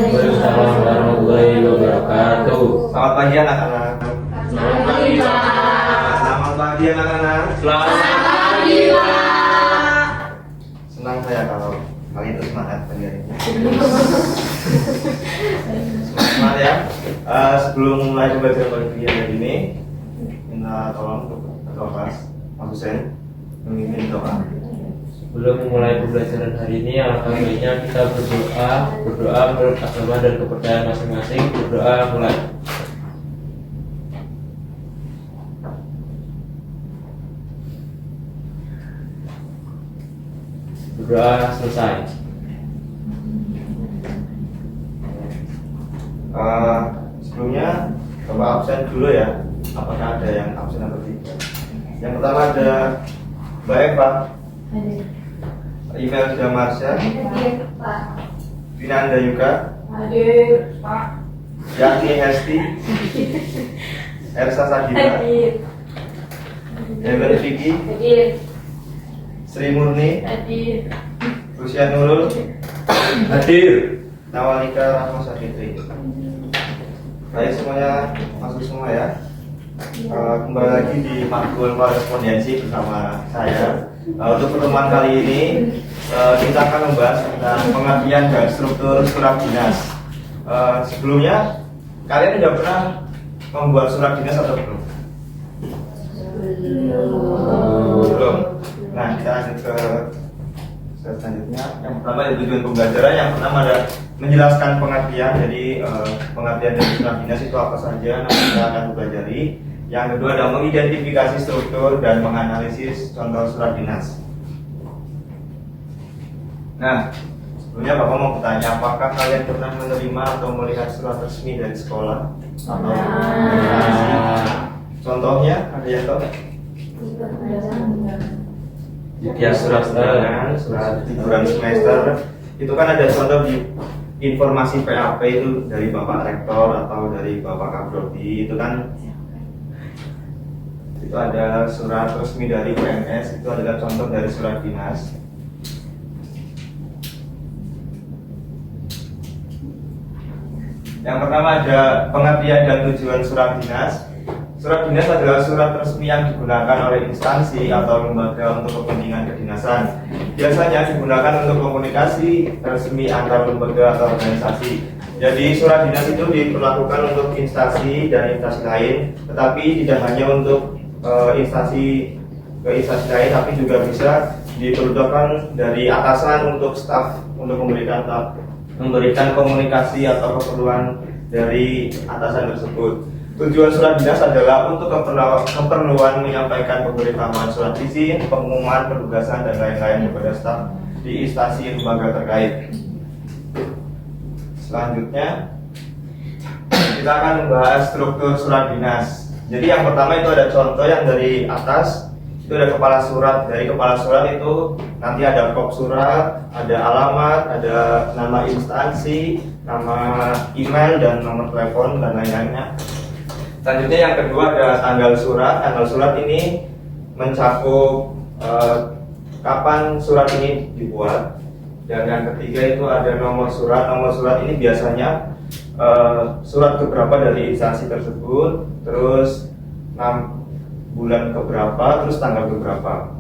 Waalaikumsalam warahmatullahi wabarakatuh. Selamat pagi anak-anak. Selamat pagi, Pak. Selamat pagi anak-anak. Selamat Pagi, Pak. Senang saya kalau kalian itu semangat pagi hari ini. Semangat ya. Sebelum mulai pembelajaran pagi hari ini, minta tolong ketua kelas Mas Husen memimpin doa. Sebelum memulai pembelajaran hari ini, alangkah baiknya kita berdoa menurut agama dan kepercayaan masing-masing. Berdoa mulai. Berdoa selesai. Sebelumnya coba absen dulu ya. Apakah ada yang absen atau tidak? Yang pertama ada Mbak Eva, Email sudah Marsha, Hadir, Pak. Vinanda Yuka, Hadir, Pak. Yakni Hesti, Ersa Sadira, Hadir. Heaven Vicky, Hadir. Sri Murni, Hadir. Rusya Nurul, Hadir. Nawalika Rahma Sakitri. Baik semuanya masuk semua ya. Kembali lagi di matkul korespondensi bersama saya. Untuk pertemuan kali ini kita akan membahas tentang pengertian dan struktur surat dinas. Sebelumnya kalian sudah pernah membuat surat dinas atau belum? Belum. Nah, kita lanjut ke selanjutnya. Yang pertama ada tujuan pembelajaran. Yang pertama ada menjelaskan pengertian. Jadi pengertian dari surat dinas itu apa saja. Nanti kita akan pelajari. Yang kedua adalah mengidentifikasi struktur dan menganalisis contoh surat dinas. Nah, sebelumnya Bapak mau bertanya, apakah kalian pernah menerima atau melihat surat resmi dari sekolah atau instansi? Contohnya ada yang tahu nggak? Ya, surat undangan, surat liburan semester. Itu kan ada contoh di informasi PAP itu dari Bapak Rektor atau dari Bapak Kaprodi. Itu kan itu ada surat resmi dari PNS, itu adalah contoh dari surat dinas. Yang pertama ada pengertian dan tujuan surat dinas. Surat dinas adalah surat resmi yang digunakan oleh instansi atau lembaga untuk kepentingan kedinasan. Biasanya digunakan untuk komunikasi resmi antar lembaga atau organisasi. Jadi surat dinas itu diperlakukan untuk instansi dan instansi lain, tetapi tidak hanya untuk instansi ke instansi lain, tapi juga bisa diperuntukkan dari atasan untuk staf untuk memberikan komunikasi atau keperluan dari atasan tersebut. Tujuan surat dinas adalah untuk keperluan menyampaikan pemberitahuan surat izin, pengumuman, penugasan dan lain-lain kepada staf di instansi lembaga terkait. Selanjutnya kita akan membahas struktur surat dinas. Jadi yang pertama itu ada contoh yang dari atas, itu ada kepala surat. Dari kepala surat itu nanti ada kop surat, ada alamat, ada nama instansi, nama email dan nomor telepon dan lain-lainnya. Selanjutnya yang kedua ada tanggal surat. Tanggal surat ini mencakup kapan surat ini dibuat. Dan yang ketiga itu ada nomor surat. Nomor surat ini biasanya surat keberapa dari instansi tersebut, terus bulan keberapa, terus tanggal keberapa.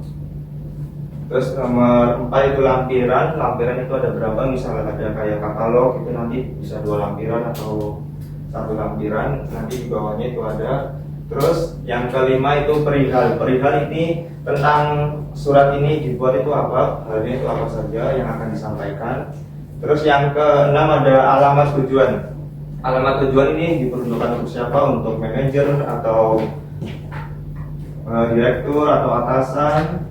Terus nomor 4 itu lampiran. Lampiran itu ada berapa, misalnya ada kayak katalog itu nanti bisa 2 lampiran atau 1 lampiran, nanti di bawahnya itu ada. Terus yang kelima itu perihal. Perihal ini tentang surat ini dibuat itu apa, halnya itu apa saja yang akan disampaikan. Terus yang keenam ada alamat tujuan. Alamat tujuan ini diperuntukkan untuk siapa? Untuk manajer atau direktur atau atasan.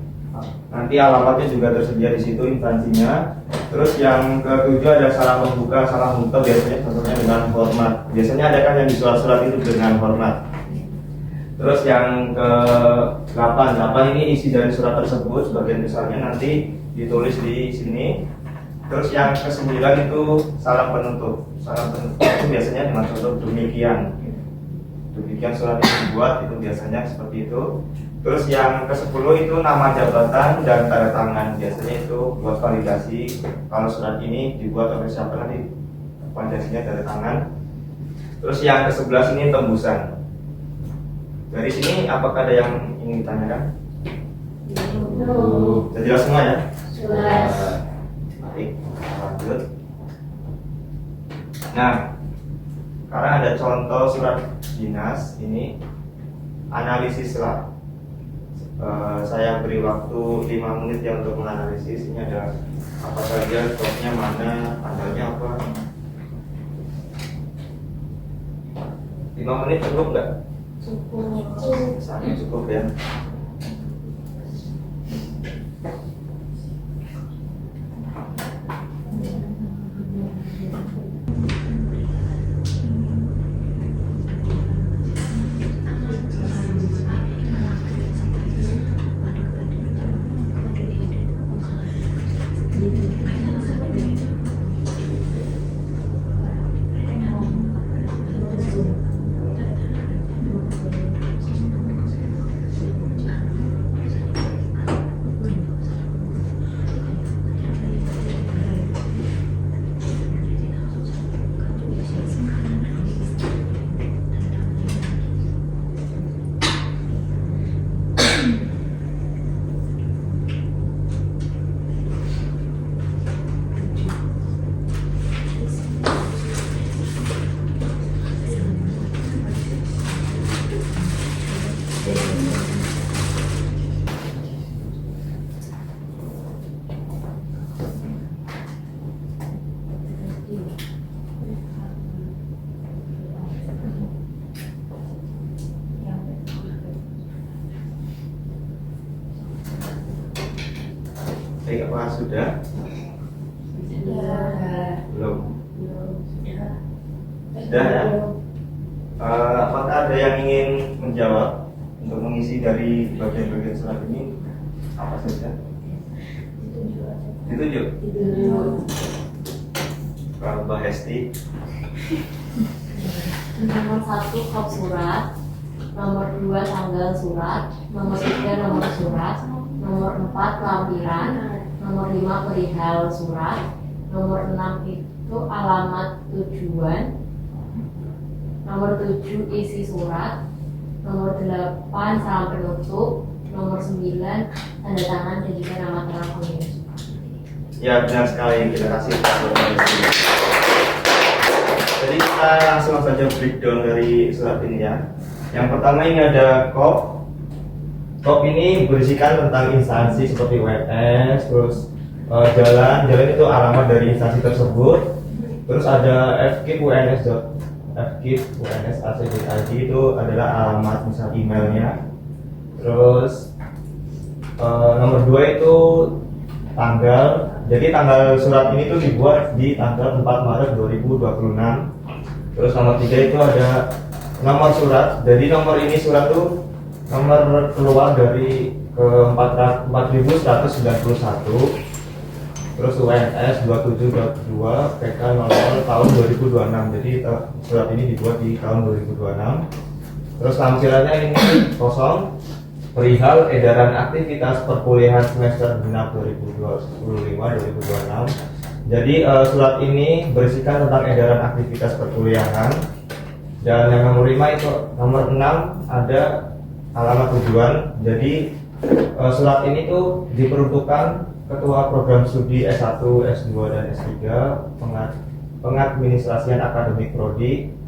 Nanti alamatnya juga tersedia di situ instansinya. Terus yang ketujuh ada salam membuka. Salam membuka biasanya contohnya dengan hormat. Biasanya ada kan yang di surat-surat itu dengan hormat. Terus yang ke-8 ini isi dari surat tersebut, sebagian besarnya nanti ditulis di sini. Terus yang ke-9 itu salam penutup. Salam penutup itu biasanya dengan contoh demikian. Demikian surat yang dibuat itu biasanya seperti itu. Terus yang ke-10 itu nama jabatan dan tanda tangan. Biasanya itu buat validasi kalau surat ini dibuat oleh siapa nanti Fondasinya tanda tangan. Terus yang ke-11 ini tembusan. Dari sini apakah ada yang ingin ditanyakan? Sudah jelas semua ya? Jelas. Baik, lanjut. Nah, sekarang ada contoh surat dinas ini analisis lah. Saya beri waktu 5 menit ya untuk menganalisis. Ini ada apa saja, stoknya mana, tanggalnya apa. 5 menit cukup nggak? Cukup. Sangat cukup ya. Baik, apa sudah? Belum? Sudah ya? Apakah ada yang ingin menjawab untuk mengisi dari bagian-bagian surat ini? Apa saja? Ditunjuk? Mbak Hesti. Nomor 1 kop surat, nomor 2 tanggal surat, nomor 3 nomor surat, nomor 4 lampiran, nomor 5 perihal surat, nomor 6 itu alamat tujuan, nomor 7 isi surat, nomor 8 salam penutup, nomor 9 tanda tangan dan juga nama terang pengirim. Ya, benar sekali, kita kasih tahu. Jadi kita langsung saja breakdown dari surat ini ya. Yang pertama ini ada kop. Kop ini berisikan tentang instansi seperti UNS, terus jalan itu alamat dari instansi tersebut. Terus ada FKIP UNS ACDID itu adalah alamat misal emailnya. Terus nomor 2 itu tanggal. Jadi tanggal surat ini tuh dibuat di tanggal 4 Maret 2026. Terus nomor 3 itu ada nomor surat. Jadi nomor ini surat tuh nomor keluar dari ke 4191. Terus UNS 2722 PK 00 tahun 2026. Jadi surat ini dibuat di tahun 2026. Terus lampirannya ini kosong. Perihal edaran aktivitas perkuliahan semester genap 2025-2026. Jadi surat ini berisikan tentang edaran aktivitas perkuliahan. Dan yang nomor 5 itu nomor 6 ada alamat tujuan. Jadi surat ini tuh diperuntukkan ketua program studi S1, S2 dan S3 pengadministrasian akademik prodi.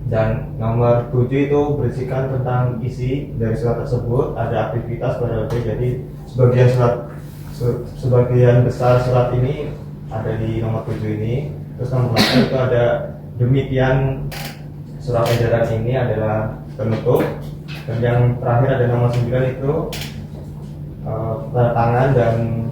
Dan nomor 7 itu berisikan tentang isi dari surat tersebut, ada aktivitas periode. Jadi sebagian besar surat ini ada di nomor 7 ini. Terus nomor 8 itu ada demikian surat edaran ini adalah penutup. Dan yang terakhir ada nomor 9 itu tanda tangan dan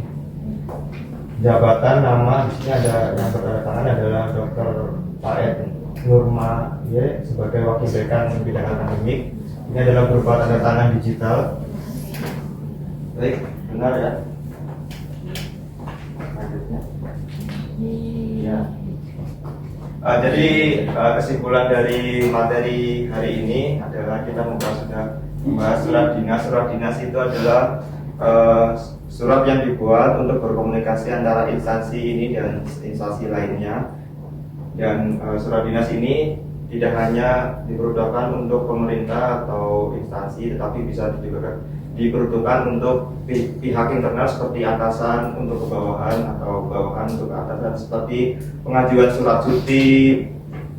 jabatan nama. Di sini ada yang bertanda tangan adalah Dr. Faed Nurma sebagai wakil dekan bidang akademik. Ini adalah berupa tanda tangan digital. Baik, benar ya? Lanjutnya. Ya. Jadi kesimpulan dari materi hari ini adalah kita membahas surat dinas. Surat dinas itu adalah surat yang dibuat untuk berkomunikasi antara instansi ini dan instansi lainnya. Dan surat dinas ini tidak hanya diperuntukkan untuk pemerintah atau instansi, tetapi bisa juga diperuntukkan untuk pihak internal seperti atasan untuk ke bawahan atau bawahan untuk ke atasan, seperti pengajuan surat cuti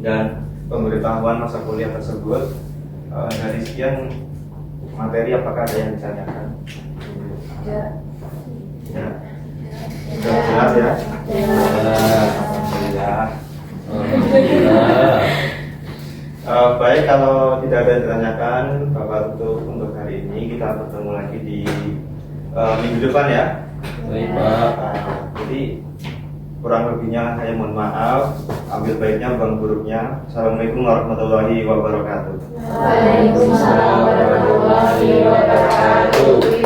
dan pemberitahuan masa kuliah tersebut. Dari sekian materi, apakah ada yang ditanyakan? Ya. Sudah jelas ya? Alhamdulillah. Baik, kalau tidak ada yang ditanyakan, Bapak tutup untuk hari ini. Kita bertemu lagi di minggu depan ya. Baik, Pak. Jadi kurang lebihnya saya mohon maaf, ambil baiknya buang buruknya. Assalamualaikum warahmatullahi wabarakatuh. Waalaikumsalam warahmatullahi wabarakatuh.